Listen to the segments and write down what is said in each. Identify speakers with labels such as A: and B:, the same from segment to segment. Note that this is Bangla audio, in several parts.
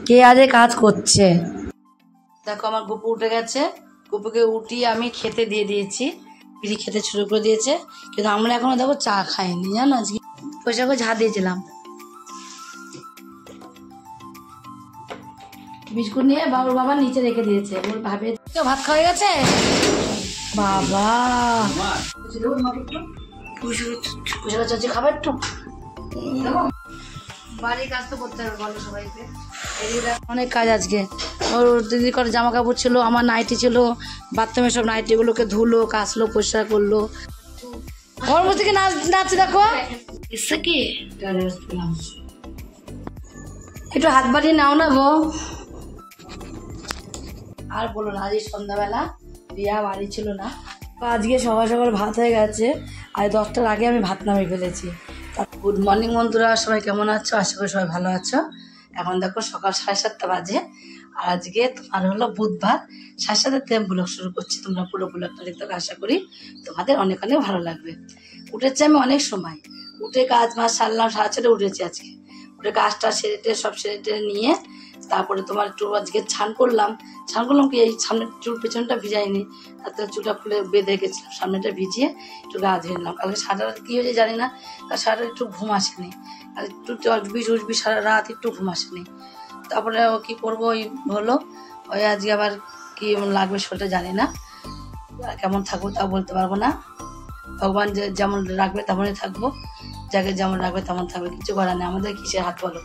A: কে আজে কাজ করছে। দেখো আমার গুপু উঠে গেছে, গুপুকে উঠিয়ে আমি খেতে দিয়ে দিয়েছি, পিড়ি খেতে শুরু করে দিয়েছে, কিন্তু আমরা এখনো দেখো চা খাইনি জানো। আজকে পয়সা করে ঝাঁ দিয়েছিলাম, বিস্কুট নিয়ে বাবুর বাবা নিচে রেখে দিয়েছে, ওর ভাবে কেউ ভাত খাওয়া গেছে। বাবা খাবার একটু বাড়ির কাজ তো করতে হবে বলো সবাইকে, অনেক কাজ আজকে। ওর দিদি করে জামা কাপড় ছিল, আমার নাইটি ছিল, বাথরুমের সব নাইটিগুলোকে ধুলো, কাচলো, পরিষ্কার করলো। ওর মধ্যে থেকে নাচছে দেখো, কি একটু হাত বাড়িয়ে নাও না গো। আর বলো না, আজ সন্ধ্যাবেলা রিয়া বাড়ি ছিল না, আজকে সকাল সকাল ভাত হয়ে গেছে, আর 10টার আগে আমি ভাত নামিয়ে ফেলেছি। গুড মর্নিং বন্ধুরা, সবাই কেমন আছো? আশা করি সবাই ভালো আছো। এখন দেখো সকাল 7:30 বাজে, আর আজকে তোমার হলো বুধবার। 7:30 আমি ব্লগ শুরু করছি, তোমরা পুরো ব্লগটা দেখতে আশা করি তোমাদের অনেক অনেক ভালো লাগবে। উঠেছি আমি অনেক সময়, উঠে কাজ মাছ সারলাম, 7:30 উঠেছি আজকে। উঠে কাজটা সেরে সব সেরে নিয়ে তারপরে তোমার একটু আজকে স্নান করলাম কি এই সামনের চুল পেছনটা ভিজাইনি, তারপরে চুলটা খুলে বেঁধে গেছিলাম, সামনেটা ভিজিয়ে একটু গা ধুয়ে নিলাম। কালকে সারা রাত কী হয়েছে জানি না, কাল সারা রাত একটু ঘুম আসেনি, আর একটু উঠবি সারা রাত একটু ঘুম আসেনি। তারপরে কি করবো, ওই হলো ওই আজকে আবার কি লাগবে শরীরটা জানি না, কেমন থাকবো তা বলতে পারবো না। ভগবান যে যেমন রাখবে তেমনই থাকবো, যাকে যেমন রাখবে তেমন থাকবে, কিছু করার নেই। আমাদের কিসের হাত বলো,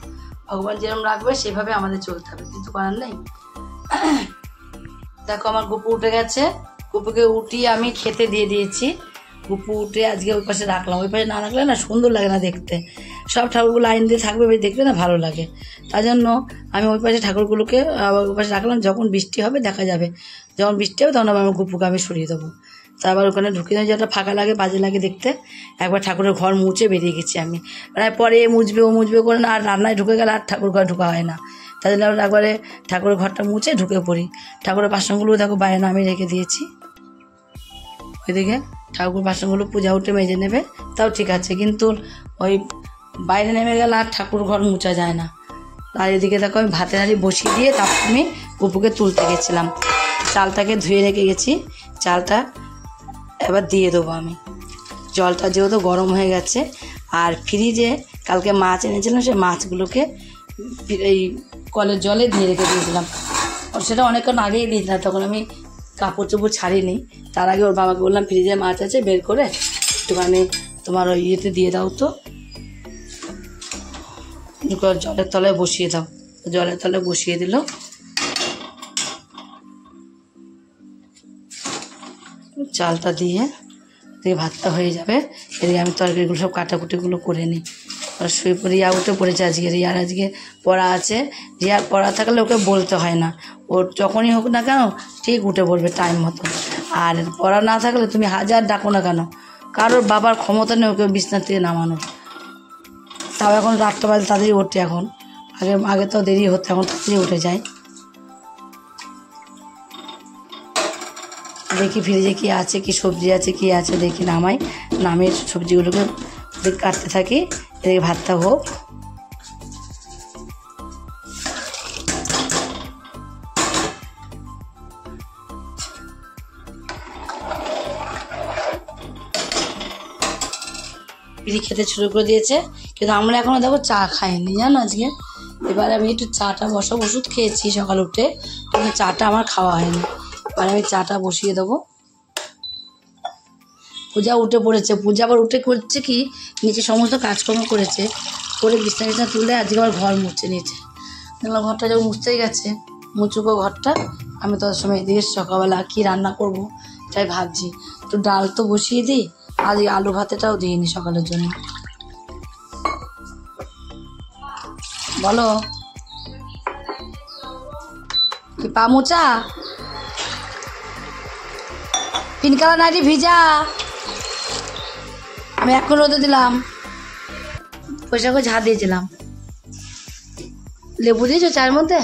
A: ভগবান যেরকম রাখবে সেভাবে আমাদের চলতে হবে, কিছু করার নেই। দেখো আমার গুপু উঠে গেছে, গুপুকে উঠিয়ে আমি খেতে দিয়ে দিয়েছি। গুপু উঠে আজকে ওই পাশে রাখলাম, ওই পাশে না রাখলে না সুন্দর লাগে না দেখতে, সব ঠাকুরগুলো লাইন দিয়ে থাকবে, দেখলে না ভালো লাগে। তার জন্য আমি ওই পাশে ঠাকুরগুলোকে ওই পাশে রাখলাম, যখন বৃষ্টি হবে দেখা যাবে, যখন বৃষ্টি হবে তখন আমার গুপুকে আমি সরিয়ে দেবো। তারপর ওখানে ঢুকে যাই, যেটা ফাঁকা লাগে বাজে লাগে দেখতে। একবার ঠাকুরের ঘর মুছে বেরিয়ে গেছি আমি, মানে পরে মুছবে ও মুছবে করে না, আর রান্নায় ঢুকে গেলে আর ঠাকুর ঘর ঢোকা হয় না, তাই জন্য একবারে ঠাকুরের ঘরটা মুছে ঢুকে পড়ি। ঠাকুরের বাসনগুলো দেখো বাইরে নামিয়ে রেখে দিয়েছি, ওইদিকে ঠাকুর বাসনগুলো পূজা উঠে মেজে নেবে তাও ঠিক আছে, কিন্তু ওই বাইরে নেমে গেলে আর ঠাকুর ঘর মুছা যায় না। আর এদিকে দেখো আমি ভাতের হাঁড়ি বসিয়ে দিয়ে তারপর আমি গুপুকে তুলতে গেছিলাম, চালটাকে ধুয়ে রেখে গেছি, চালটা এবার দিয়ে দেবো আমি। জলটা যেহেতু গরম হয়ে গেছে, আর ফ্রিজে কালকে মাছ এনেছিলাম, সেই মাছগুলোকে এই কলের জলে দিয়ে রেখে দিয়েছিলাম, সেটা অনেকক্ষণ আগেই দিয়েছিলাম, তখন আমি কাপড় চোপড় ছাড়িনি। তার আগে ওর বাবাকে বললাম ফ্রিজে মাছ আছে বের করে একটুখানি তোমার ওই ইয়েতে দিয়ে দাও, তো জলের তলায় বসিয়ে দাও। জলের তলায় বসিয়ে দিল, চালটা দিয়ে ভাতটা হয়ে যাবে। এদিকে আমি তরকারিগুলো সব কাটাকুটিগুলো করে নিই। আর শুয়ে পড়ে রিয়া উঠে পড়েছে আজকে, রিয়ার আজকে পড়া আছে। রিয়ার পড়া থাকলে ওকে বলতে হয় না, ওর যখনই হোক না কেন ঠিক উঠে পড়বে টাইম মতো। আর পড়া না থাকলে তুমি হাজার ডাকো না কেন, কারোর বাবার ক্ষমতা নেই ওকে বিছনার থেকে নামানোর। তাও এখন 8টা বাজে তাড়াতাড়ি ওঠে, এখন আগে তো দেরি হতো, এখন তাড়াতাড়ি উঠে যায়। দেখি ফ্রিজে কী আছে, কী সবজি আছে, কী আছে দেখি নামিয়ে সবজিগুলোকে কাটতে থাকি, এদিকে ভাতটা হোক। পিড়ি খেতে শুরু করে দিয়েছে, কিন্তু আমরা এখনো দেখো চা খাইনি জানো আজকে। এবার আমি একটু চাটা বসাবো, ওষুধ খেয়েছি সকাল উঠে, কিন্তু চাটা আমার খাওয়া হয়নি। এবার আমি চাটা বসিয়ে দেবো। পূজা উঠে পড়েছে, পূজা আবার উঠে করছে কি নিচে সমস্ত কাজকর্ম করেছে, করে বিছনা তুলে আজকে আবার ঘর মুছছে নিচে। দেখলাম ঘরটা যখন মুছতেই গেছে, মুছুকো ঘরটা। আমি তোর সময় এদিকে সকালবেলা কী রান্না করব তাই ভাবছি, তো ডাল তো বসিয়ে দিই, আজ আলু ভাতেটাও দিইনি সকালের জন্য। বলো কি পা মোচা, পিঙ্ক কালার নাইটি ভিজা, আমি এখন রোদে দিলাম, পয়সা করে ঝাঁ দিয়েছিলাম। লেবু দিয়েছো চায়ের মধ্যে?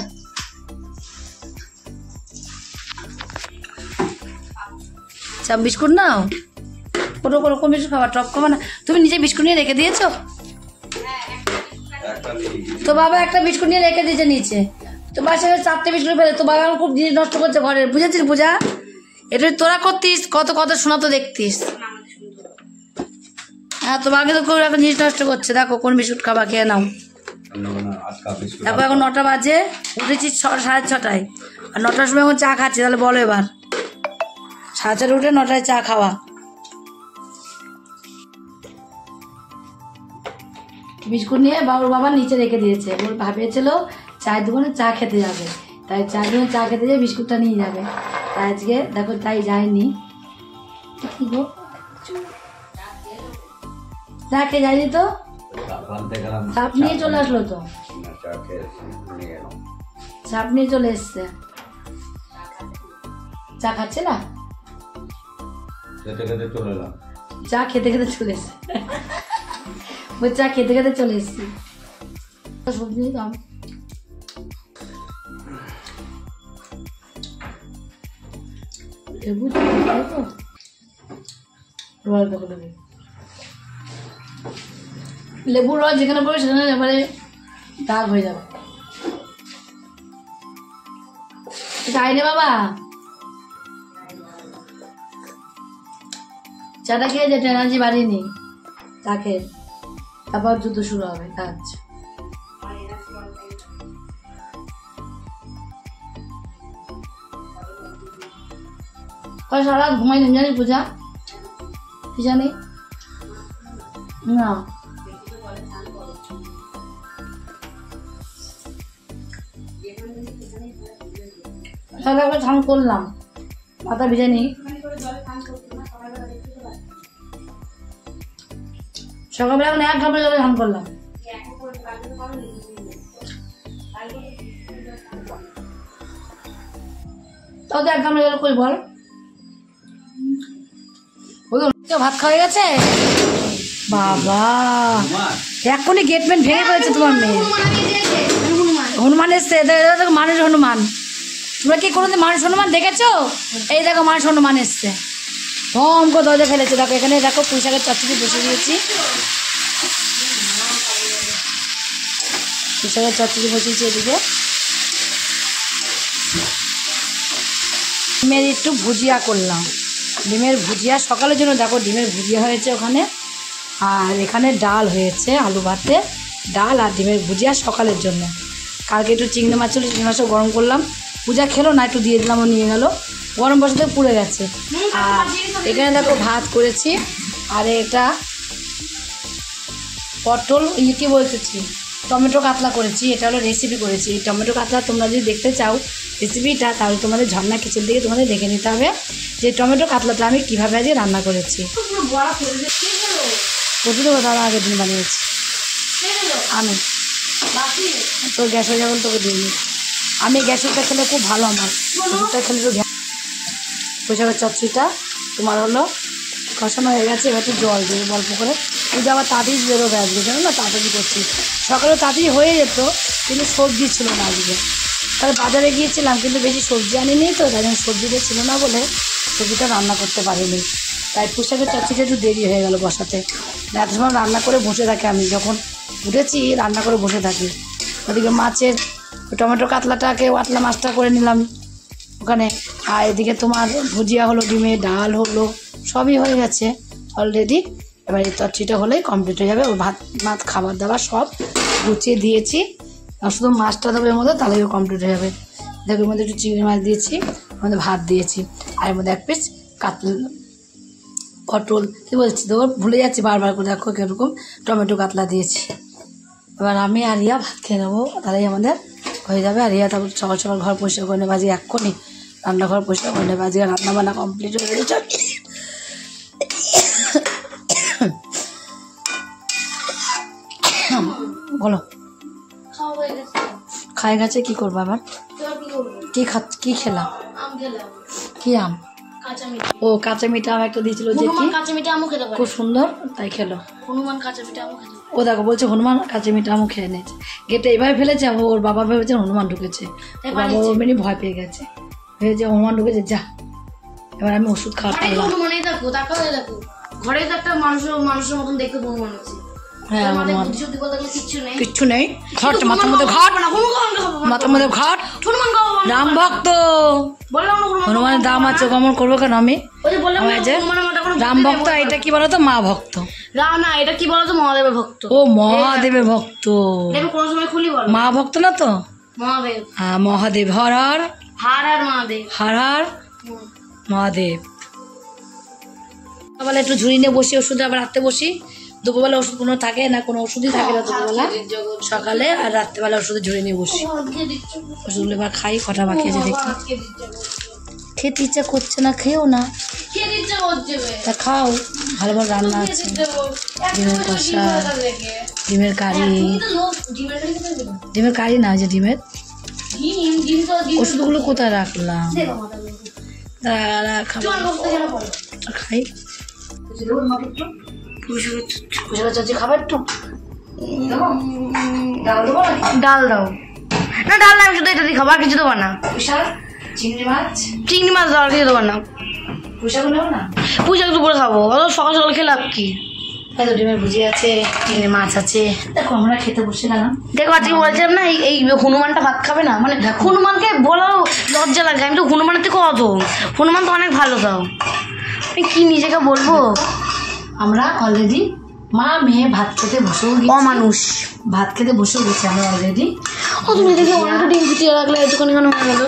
A: চা বিস্কুট নাও, ওরকম বিস্কুট খাবার, টপ খাবা না। তুমি নিজে বিস্কুট নিয়ে রেখে দিয়েছো? তো বাবা একটা বিস্কুট নিয়ে রেখে দিয়েছে নিচে, তো বাসায় 4টে বিস্কুট ফেলে তো বাবা খুব জিনিস নষ্ট করছে ঘরের, বুঝেছিস পূজা? এটা তোরা করতিস, কত কত শোনা তো দেখতিস। হ্যাঁ, তো বাকি তো এখন জিনিস নষ্ট করছে। দেখো কোন বিস্কুট খাবা, খেয়ে নাও। দেখো এখন 9টা বাজে, উঠেছি 6:30টায়, আর 9টার সময় এখন চা খাচ্ছি। তাহলে বলো এবার 6:30 উঠে 9টায় চা খাওয়া। বিস্কুট নিয়ে বাবুর বাবা নিচে রেখে দিয়েছে। ওর ভাবিয়েছিল চায়ের দোকানে চা খেতে যাবে, তাই চায়ের দোকানে চা খেতে যেয়ে বিস্কুটটা নিয়ে যাবে। তাই আজকে দেখো তাই যায়নি। চা খেয়ে যায়নি তো, সাপ নিয়ে চলে আসলো তো, সাপ নিয়ে চলে এসছে। চা খাচ্ছে না, চা খেতে খেতে চলে এসছে। ওই চা খেতে খেতে চলে এসছি। সবজি দাম লেবু তো লেবুর রস যেখানে পড়বে সেখানে এবারে দাগ হয়ে যাবে। যাই রে বাবা, চাটা খেয়ে যেটা এনার্জি বাড়িনি, চা খেয়ে তারপর যুদ্ধ শুরু হবে কাজ। সারা ঘুমাই নেই জানি পূজা, কি জানি না। তাহলে একবার স্নান করলাম, মাথা ভিজে নি। সকালবেলা এখন 1 ঘন্টা জলে স্নান করলাম। তাও তো 1 ঘন্টা জলে কই বল। ভাত খাওয়া গেছে বাবা, এখনই গেটম্যান ভেঙে ফেলেছে তোমার মেয়ে। হনুমান এসছে, মানুষ হনুমান। তোমরা কি কোনোদিন মানুষ হনুমান দেখেছো? এই দেখো মানুষ হনুমান এসছে, ধম করে দরজা ফেলেছে। দেখো এখানে দেখো পুঁই শাকের চচ্চড়ি বসে দিয়েছি, পুঁই শাকের চচ্চড়ি বসিয়েছি এদিকে। ডিমের একটু ভুজিয়া করলাম, ডিমের ভুজিয়া সকালের জন্য। দেখো ডিমের ভুজিয়া হয়েছে ওখানে, আর এখানে ডাল হয়েছে, আলু ভাতে ডাল আর ডিমের ভুজিয়া সকালের জন্য। কালকে একটু চিংড়ি মাছ ছিল, চিংড়ি মাছও গরম করলাম। পূজা খেলো না, একটু দিয়ে দিলাম, ও নিয়ে গেল, গরম বসাতে পুড়ে গেছে। আর এখানে দেখো ভাত করেছি, আর এটা পটল কি বলতেছি টমেটো কাতলা করেছি। এটা হলো রেসিপি করেছি। এই টমেটো কাতলা তোমরা যদি দেখতে চাও রেসিপিটা, তাহলে তোমাদের ঝর্ণা কিচেন থেকে তোমাদের দেখে নিতে হবে যে টমেটো কাতলাটা আমি কীভাবে আজকে রান্না করেছি। প্রচুর তারা আগের দিন বানিয়েছি আমি, তোর গ্যাস হয়ে যাবেন তোকে দিয়ে দিই। আমি গ্যাসটা খেলে খুব ভালো, আমার ওষুধটা খেলে তো গ্যাস। পোশাকের চচ্চড়িটা তোমার হলো কষানো হয়ে গেছে, এবার একটু জল দেবে অল্প করে। তুই আবার তাড়াতাড়ি বেরোবে আজকে, জানো না, তাড়াতাড়ি করছি। সকালে তাড়াতাড়ি হয়ে যেত, কিন্তু সবজি ছিল না আজকে। তাহলে বাজারে গিয়েছিলাম, কিন্তু বেশি সবজি আনিনি তো, তাই জন্য সবজিটা ছিল না বলে সবজিটা রান্না করতে পারিনি। তাই পোশাকের চচ্চড়িটা একটু দেরি হয়ে গেল বসাতে। এত সময় রান্না করে বসে থাকি, আমি যখন উঠেছি রান্না করে বসে থাকি। ওদিকে মাছের টমেটো কাতলাটাকে ওয়াটলা মাছটা করে নিলাম ওখানে, আর এদিকে তোমার ভুজিয়া হলো, ডিমে ডাল হলো, সবই হয়ে গেছে অলরেডি। এবার এই চচ্চড়িটা হলেই কমপ্লিট হয়ে যাবে। ও ভাত মাছ খাবার দাবার সব গুছিয়ে দিয়েছি, আর শুধু মাছটা দেবো এর মধ্যে, তাহলে কমপ্লিট হয়ে যাবে। দেখো এর মধ্যে একটু চিংড়ি মাছ দিয়েছি, এর মধ্যে ভাত দিয়েছি, আর এর মধ্যে 1 পিস পটল কী বলছি তো ভুলে যাচ্ছি বারবার করে। দেখো কীরকম টমেটো কাতলা দিয়েছি। এবার আমি আর রিয়া ভাত খেয়ে নেবো, তাহলেই আমাদের হয়ে যাবে। আর রিয়া তারপর সকাল সকাল ঘর পরিষ্কার করে নেবে, আজকে এক্ষুনি রান্নাঘর পরিষ্কার করে নেবে। আজকে রান্নাবান্না কমপ্লিট হয়ে গেছে। বলো খাই গেছে, কি করবো আবার? কি খেলাম? কি আম? ও কাঁচা মিঠা আম একটা দিয়েছিল, যে খুব সুন্দর, তাই খেলো। হনুমান কাঁচা মিঠা আমও খেলো। ও দেখো বলছে হনুমান কাঁচা মিঠা আমও খেয়ে নিয়েছে। গেটে এভাবে ফেলেছে, ওর বাবা ভেবেছে হনুমান ঢুকেছে, বাবা ওর মেনে ভয় পেয়ে গেছে, ভেবেছে হনুমান ঢুকেছে যা। এবার আমি ওষুধ খাওয়াতে ঘরে তো একটা মানুষের মতন দেখতে হনুমান আছে। হ্যাঁ কিচ্ছু নেই, ঘট মাথার মধ্যে ঘট, মাথার মধ্যে ঘট, রাম ভক্ত হনুমানের দাম আছে কেমন করবো কেন আমি রাম ভক্ত এটা কি বলতো মা ভক্ত
B: না এটা কি বলতো মহাদেবের ভক্ত
A: ও মহাদেবের ভক্ত
B: কোনো সময় খুলি বল
A: মা ভক্ত না তো
B: মহাদেব
A: হ্যাঁ মহাদেব হর হর
B: হার আর মহাদেব
A: হর হর মহাদেব সকালে একটু ঝুড়ি নিয়ে বসি ওষুধ আবার রাত্রে বসি দুপুরবেলা ওষুধ কোনো থাকে না কোনো ওষুধই থাকে না দুপুরবেলা সকালে আর রাত্রেবেলা ওষুধে ঝুড়ি নিয়ে বসি ওষুধগুলো এবার খাই কটা বাকি আছে দেখি খেতে ইচ্ছা করছে না খেয়েও না তা খাও ভালো ভালো রান্না আছে ডিমের কষা ডিমের কারি ডিমের কারি না যে ডিমের ওষুধগুলো কোথায় রাখলাম খাই খাবার একটু
B: ডাল দাও না ডাল না আমি শুধু এটা দিয়ে খাবার কিছু দেবো না
A: চিংড়ি মাছ
B: দাও কিছু দেবো না
A: পুঁইশাক নেবো না
B: পুঁইশাক দুপুরে খাবো সকাল সকাল খেলে লাভ কি
A: এত ডিমের ভুজি আছে চিংড়ি মাছ আছে দেখো আমরা খেতে বসে গেলাম
B: দেখো আজকে বলছিলাম না এই হনুমানটা ভাত খাবে না মানে হনুমানকে বলাও লজ্জা লাগে আমি তো হনুমানের থেকে অত হনুমান তো অনেক ভালো তাও আমি কি নিজেকে বলবো
A: আমরা অলরেডি মা মেয়ে ভাত খেতে বসেও গেছি
B: অমানুষ
A: ভাত খেতে বসেও গেছি আমরা অলরেডি
B: ও তুমি দেখি অনেকটা ডিম ভুজিয়ে রাখলে এতক্ষণ কেন হয়ে গেল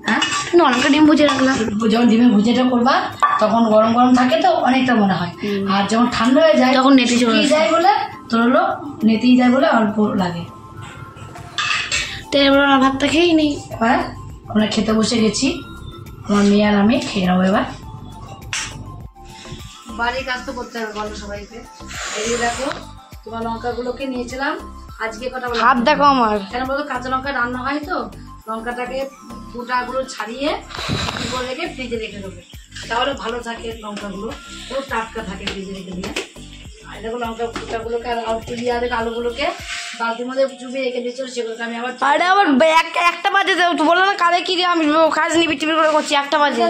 A: হ্যাঁ
B: তুমি অনেকটা ডিম ভুজিয়ে রাখলাম
A: যখন ডিমের ভুজিটা করবা তখন গরম গরম থাকে তো অনেকটা মনে হয় আর যখন ঠান্ডা হয়ে যায়
B: তখন নেতে চলে
A: যায় বলে তোর হলো নেতেই যায় বলে অল্প লাগে
B: তো এবার ভাতটা খেয়েই নেই
A: এবার আমরা খেতে বসে গেছি আমার মেয়ে আর আমি খেয়ে নেবো এবার বাড়ির কাজ তো করতে হবে বলো সবাইকে এই দেখো তোমার লঙ্কাগুলোকে নিয়েছিলাম আজকে কটা
B: হাত দেখো আমার
A: কেন বলতো কাঁচা লঙ্কা রান্না হয় তো লঙ্কাটাকে ফুটাগুলো ছাড়িয়ে করে রেখে ফ্রিজে রেখে দেবো তাহলে ভালো থাকে লঙ্কাগুলো পুরো টাটকা থাকে ফ্রিজে রেখে দিয়ে আর দেখো লঙ্কা ফুটাগুলোকে আর তুলিয়া দেখো আলুগুলোকে বালতির মধ্যে চুপিয়ে রেখে দিয়েছিল সেগুলোকে আমি আবার
B: আরে আবার একটা বাজে বললো না কালে কি আমি কাজ নিবি টিপি করে করছি 1টা বাজে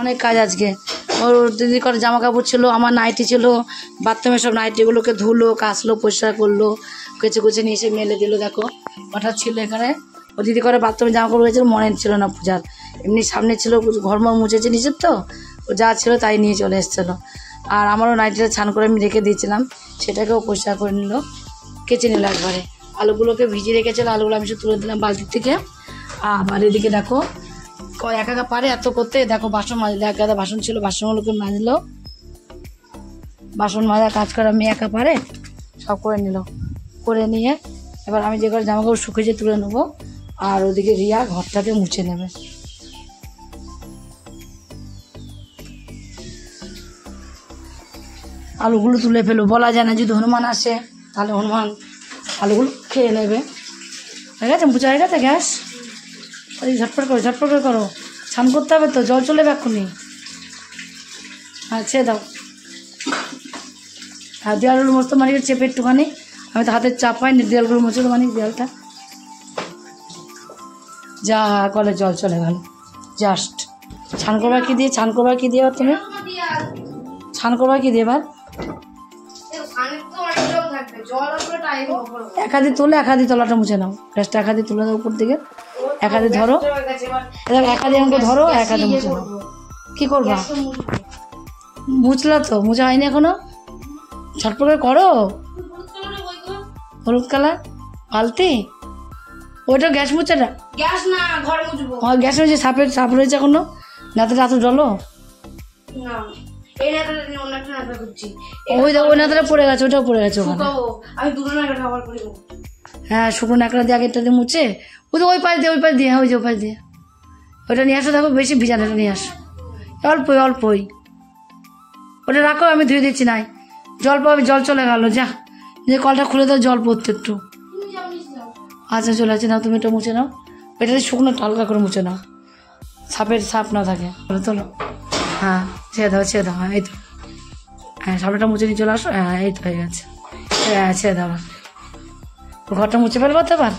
A: অনেক কাজ আজকে ওর দিদি করে জামা কাপড় ছিল আমার নাইটি ছিল বাথরুমের সব নাইটিগুলোকে ধুলো কাচলো পরিষ্কার করলো কেচে কুচে নিয়ে এসে মেলে দিল দেখো হঠাৎ ছিল এখানে ও দিদি করে বাথরুমে জামা কাপড় গেছিলো মনে ছিল না পূজার এমনি সামনে ছিল ঘরমর মুছেছে নিচের তো ও যা ছিল তাই নিয়ে চলে এসেছিলো আর আমারও নাইটিটা ছান করে আমি রেখে দিয়েছিলাম সেটাকেও পরিষ্কার করে নিল কেচে নিল একবারে আলুগুলোকে ভিজিয়ে রেখেছিলো আলুগুলো আমি শুধু তুলে দিলাম বালতির থেকে আবার এদিকে দেখো একা একা পারে এত করতে দেখো বাসন মাজলে এক গাদা বাসন ছিল বাসনগুলোকে মাজলো বাসন মাজা কাজ করা মেয়ে একা পারে সব করে নিল করে নিয়ে এবার আমি যে করে জামা কাপড় শুকিয়েছে তুলে নেবো আর ওদিকে রিয়া ঘরটাকে মুছে নেবে আলুগুলো তুলে ফেলো বলা যায় না যদি হনুমান আসে তাহলে হনুমান আলুগুলো খেয়ে নেবে হয়ে গেছে মুছা হয়ে গেছে গ্যাস ওই ঝটপট করে করো স্নান করতে হবে তো জল চলে এক্ষুনি হ্যাঁ ছেড়ে দাও হ্যাঁ দেওয়ালগুলো মস্ত মানিয়ে চেপে একটুখানি আমি তো হাতের চাপ পাইনি দেওয়ালগুলো মুছে তো মানি দেওয়ালটা যা কলে জল চলে গেল জাস্ট ছান করবার কি দিয়ে তুমি ছান করবার কি দিয়ে এবার একাদি তোলে একাদি তলাটা মুছে নাও গ্যাসটা একাদি তুলে দাও উপর দিকে একাদি ধরো একাদি আমাকে ধরো একাদি মুছে নাও কি করবা মুছলা তো মুছা হয়নি এখনো ছটপট করে করো হলুদ কালার বালতি ওইটা গ্যাস মুছাটা
B: গ্যাস না ঘরে মুছবো
A: গ্যাস মুছে সাপ রয়েছে এখনো নাতে রাত জলো
B: না এই নাতাটা নিয়ে অন্য একটা নাতা করছি
A: ওই দেখো ওই নাতাটা পড়ে গেছে ওটাও পড়ে গেছে ওখানে
B: আমি দুটো নাতা খাবার করি
A: হ্যাঁ শুকনো নাকড়া দিয়ে আগেরটা দিয়ে মুছে ওই তো ওই পাশ দিয়ে হ্যাঁ ওই যে ওই পাশ দিয়ে ওইটা নিয়ে আসো দেখো বেশি ভিজানোটা নিয়ে আসো অল্পই ওটা রাখো আমি ধুয়ে দিচ্ছি নাই জল পাবে জল চলে গেল যা যে কলটা খুলে দাও জল পড়তে একটু আচ্ছা চলে আছে নাও তুমি এটা মুছে নাও এটা শুকনো হালকা করে মুছে নাও সাপ না থাকে তোলো হ্যাঁ ছেড়ে দাও হ্যাঁ এই তো হ্যাঁ সাপটা মুছে নিয়ে চলে আসো হ্যাঁ এই তো হয়ে গেছে হ্যাঁ ছেড়ে দাও ঘরটা মুছে ফেলবো তো এবার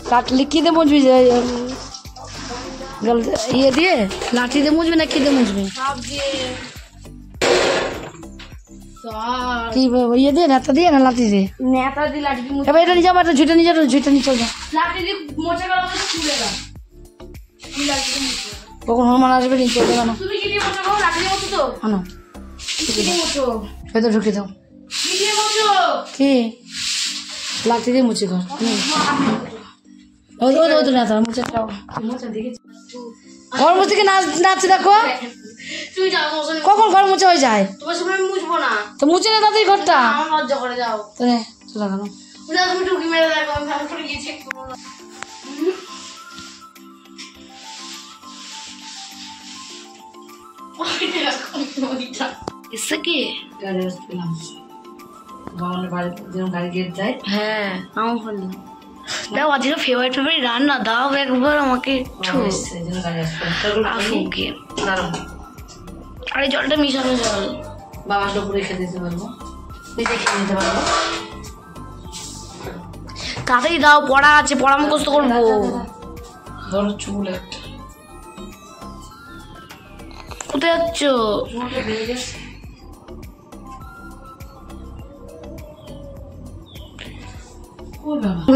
A: কাটলে কী দিয়ে মুছবি ইয়ে দিয়ে লাঠি দিয়ে মুছবি না কী দিয়ে মুছবি কি ইয়ে দিয়ে নেতা দিয়ে না লাঠি দিয়ে?
B: নেতা দিয়ে লাঠি দিয়ে
A: এবার এটা নিয়ে যাবো, একটা ঝুঁটে নিয়ে যাবো, ঝুঁটে নিয়ে চল যা।
B: লাঠি দিয়ে মোচা করা মতো তুলে দাও।
A: কখন হনুমান আসবে নিয়ে চলবে কেন?
B: তুমি কি দিয়ে মোচা করো? লাঠি দিয়ে মোচো তো?
A: আনো
B: কি দিয়ে মোচো?
A: ভেতর ঢুকে দাও।
B: কি দিয়ে মোচো?
A: কি লাঠি দিয়ে মুছে কর। ওই তো নেতা মুছে খাও। ঘর মুছে নাচছে দেখো।
B: তুমি যাও তোমার সঙ্গে।
A: কখন ঘর মুছে হয়ে যায়?
B: তোমার সঙ্গে আমি মুছবো না।
A: তো মুছে না তাদের ঘরটা।
B: আমার লজ্জা করে যাও।
A: তাহলে চলে গেল।
B: ওটা তুমি টুকি মেরে দেখো, আমি ভালো করে গিয়ে চেক করবো না। এসে কি?
A: গাড়ি আসছিলাম বাবার বাড়িতে যেরকম গাড়ি গেট যায়।
B: হ্যাঁ আমার ফোন দাও। আজকে ফেভারিট রান্না দাও একবার আমাকে একটু। আসুকে আরে জলটা মিশানো জল।
A: বাবার দুপুরে খেতে দিতে পারবো, নিজে খেয়ে নিতে পারবো।
B: তাড়াতাড়ি দাও, পড়া আছে, পড়া মুখস্থ করবো।
A: ধরো চুল একটা।
B: কোথায় যাচ্ছ?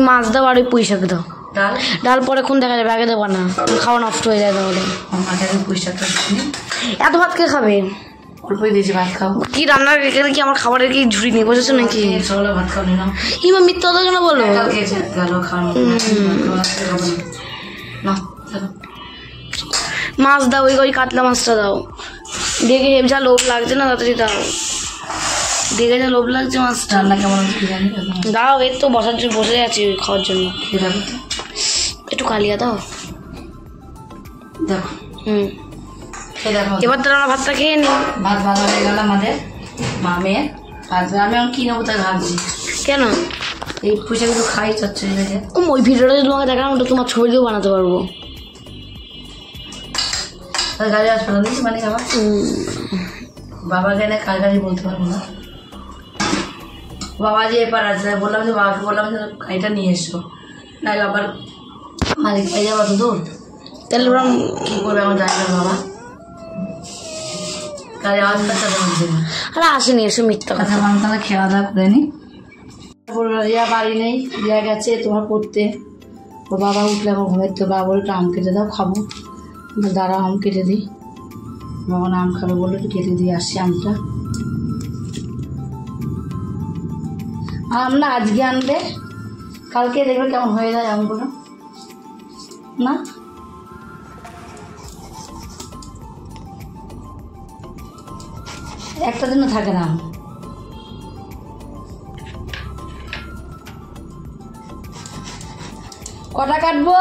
B: মাছ দাও আর ওই পুঁই শাক দাও।
A: ডাল
B: ডাল পরে কোন দেখা যাবে, আগে দেবো না, খাওয়া নষ্ট হয়ে যায় তাহলে।
A: মাঝে পয়সাটা
B: এত ভাত কে খাবে?
A: অল্পই দিয়েছি, ভাত খাও।
B: কি রান্নার এখানে কি আমার খাবারের কি ঝুড়ি নিয়ে বসেছো নাকি?
A: সকালে ভাত খাও না।
B: ইমা মিথ্যা কথা কেন বলো?
A: খেয়েছে গেল খাওয়ানো না।
B: মাছ দাও, ওই কাতলা মাছটা দাও। দেখে যা লোভ লাগছে না, তাড়াতাড়ি দাও। দেখে যা লোভ লাগছে মাছটা।
A: রান্না কেমন হচ্ছে জানি।
B: দাও, এই তো বসার জন্য বসে আছি খাওয়ার জন্য। একটু কালিয়া দাও।
A: দেখো দেখো
B: এবার তো আমরা ভাতটা খেয়ে নি।
A: ভাত ভালো হয়ে গেল আমাদের মামে। ভাত আমি এখন কি নেবো তাই ভাবছি।
B: কেন?
A: এই পয়সা কিন্তু খাই চচ্চড়ি ভেজে।
B: ওই ভিডিওটা যদি তোমাকে দেখালাম, ওটা তোমার ছবি দিয়েও বানাতে পারবো।
A: গাড়ি হাসপাতাল দিচ্ছি মানে খাবার। বাবাকে না কার গাড়ি বলতে পারবো না। বাবা যে এবার আছে, বললাম যে বাবাকে বললাম যে গাড়িটা নিয়ে এসো, নাহলে আবার মালিক পেয়ে যাবো তো দূর।
B: তাহলে
A: কি করবে আমার জানি না বাবা। গাড়ি আওয়াজ পাচ্ছে না।
B: আরে আসেনি, এসে মিথ্যা কথা।
A: মানুষ তাহলে খেলা দাওয়া করে নি। রিয়া বাড়ি নেই, রিয়া গেছে তোমার পড়তে। ও বাবা উঠলে আমার ঘুমের তো বাবা বলে একটু আম কেটে দাও, খাবো। দাঁড়া আম কেটে দিই। বাবা আম খাবে বলে একটু কেটে দিয়ে আসছি আমটা। আম না আজকে আনবে, কালকে দেখবে কেমন হয়ে যায় আমগুলো না। একটা দিনও থাকে না আম। কটা কাটবো?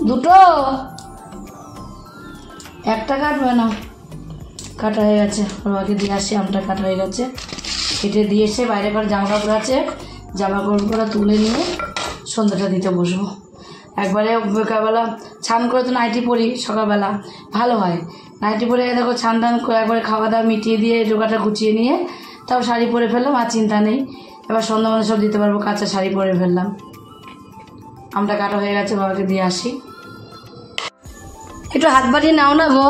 A: দুটো? একটা কাটবে না? কাটা হয়ে গেছে, বাবাকে দিয়ে আসি আমটা কাটা হয়ে গেছে। কেটে দিয়ে এসে বাইরে করে জামা কাপড় আছে, জামা কাপড়গুলো তুলে নিয়ে সন্ধ্যাটা দিতে বসবো। একবারে বিকালবেলা ছান করে তো নাইটি পরি, সকালবেলা ভালো হয়। নাইটি পরে দেখো ছান টান করে একবারে খাওয়া দাওয়া মিটিয়ে দিয়ে জোগাটা গুছিয়ে নিয়ে তাও শাড়ি পরে ফেললাম, আর চিন্তা নেই। এবার সন্ধ্যা মধ্যে সব দিতে পারবো, কাঁচা শাড়ি পরে ফেললাম। আমটা কাটা হয়ে গেছে, বাবাকে দিয়ে আসি। একটু হাত বাড়িয়ে নাও না গো,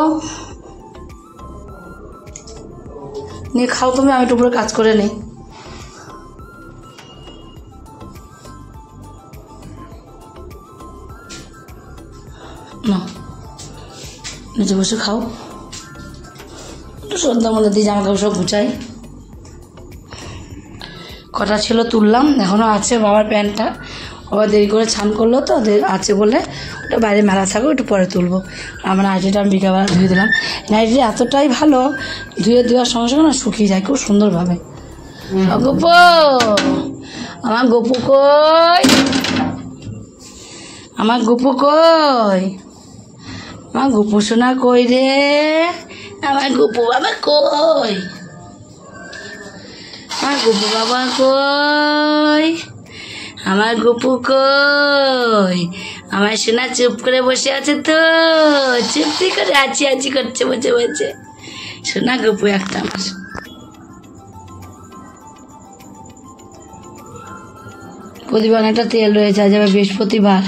A: নিয়ে খাও তুমি, আমি একটু উপরে কাজ করে নিই। না নিচে বসে খাও, একটু সন্ধ্যা মধ্যে দিয়ে জামা কাপড় সব গুছাই। কটা ছিল তুললাম, এখনও আছে বাবার প্যান্টটা। বাবা দেরি করে ছান করলো তো, আছে বলে ওটা বাইরে মেলা থাকো, একটু পরে তুলবো। আমার নাইটিটা আমি বিকালবেলা ধুয়ে দিলাম। নাইটিটা এতটাই ভালো, ধুয়ে দেওয়ার সঙ্গে সঙ্গে না শুকিয়ে যায় খুব সুন্দরভাবে। গপু, আমার গপু কই? আমার গপু কই? আমার গপু সোনা কই রে? আমার গপু বাবা কই? আমার গপু বাবা কই? আমার গপু কই? আমার সোনা চুপ করে বসে আছে তো, চুপটি করে আছি আছি করছে বসে বসে। সোনা গপু একটা আমার। প্রতিবার একটা তেল রয়েছে, আজ আবার বৃহস্পতিবার।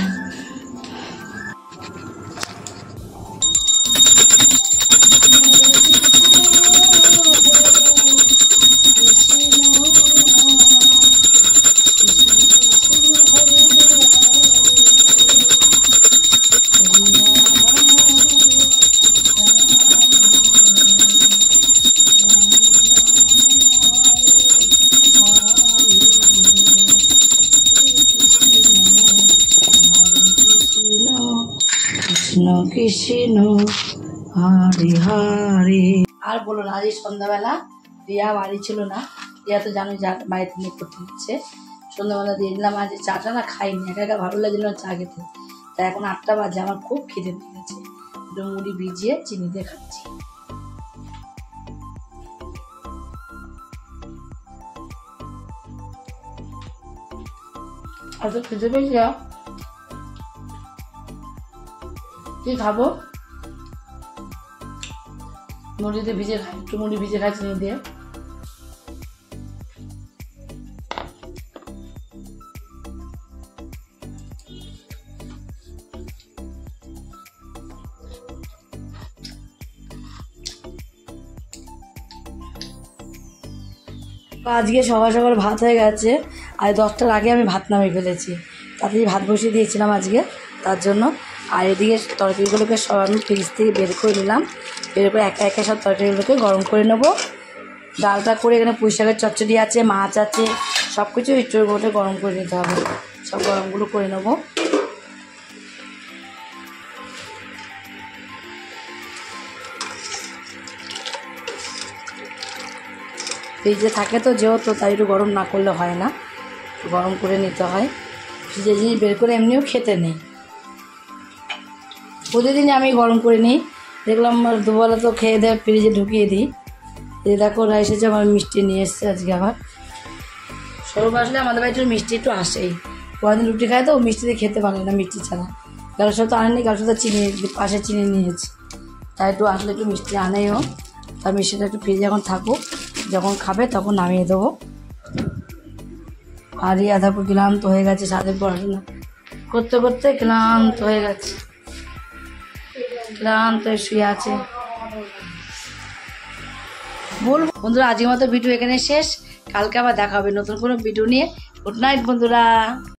A: কৃষ্ণ হরে হরে। আর বলো না, আজ এই সন্ধ্যাবেলা রিয়া বাড়ি ছিল না, রিয়া তো জানো যা বাড়িতে নিয়ে করতে দিচ্ছে, সন্ধ্যাবেলা দিয়ে দিলাম। আজ চাটা না খাইনি, একা একা ভালো লাগছিল না চা খেতে, তাই এখন 8টা বাজে, আমার খুব খিদে পেয়ে গেছে, একটু মুড়ি ভিজিয়ে চিনি দিয়ে খাচ্ছি। আর তো খেতে পেয়েছি, কি খাবো, মুড়িতে ভিজে খাই, একটু মুড়ি ভিজে খাই চিনি দিয়ে। আজকে সকাল সকাল ভাত হয়ে গেছে, আর 10টার আগে আমি ভাত নামিয়ে ফেলেছি, তাড়াতাড়ি ভাত বসিয়ে দিয়েছিলাম আজকে তার জন্য। আর এদিকে তরকারিগুলোকে সব আমি ফ্রিজ থেকে বের করে নিলাম, বের করে একা একা সব তরকারিগুলোকে গরম করে নেবো। ডালটা করে এখানে পুঁই শাকের চচ্চড়ি আছে, মাছ আছে, সব কিছু একটু করে গরম করে নিতে হবে, সব গরমগুলো করে নেবো। ফ্রিজে থাকে তো যেহেতু, তাই একটু গরম না করলে হয় না, গরম করে নিতে হয়। ফ্রিজে জিনিস বের করে এমনিও খেতে নেই, প্রতিদিনই আমি গরম করে নিই। দেখলাম দুবেলা তো খেয়ে দেয় ফ্রিজে ঢুকিয়ে দিই। এই দেখো ওরা এসেছে, আমার মিষ্টি নিয়ে এসছে আজকে আবার। সৌরভ আসলে আমাদের বাড়িতে মিষ্টি একটু আসেই, পরের দিন রুটি খায় তো মিষ্টি দিয়ে খেতে পারে না মিষ্টি ছাড়া। কারোর সাথে আনেনি, কারোর সাথে চিনি পাশে চিনি নিয়েছি, তাই একটু আসলে একটু মিষ্টি আনেও। তার মিষ্টিটা একটু ফ্রিজে এখন থাকুক, যখন খাবে তখন নামিয়ে দেবো। আর এই আধাপুর ক্লান্ত হয়ে গেছে, সারাদিন পড়াশোনা করতে করতে ক্লান্ত হয়ে গেছে, ক্লান্ত হয়ে শুয়ে আছে। বলবো বন্ধুরা, আজকের মতো ভিডিও এখানে শেষ, কালকে আবার দেখা হবে নতুন কোনো ভিডিও নিয়ে। গুড নাইট বন্ধুরা।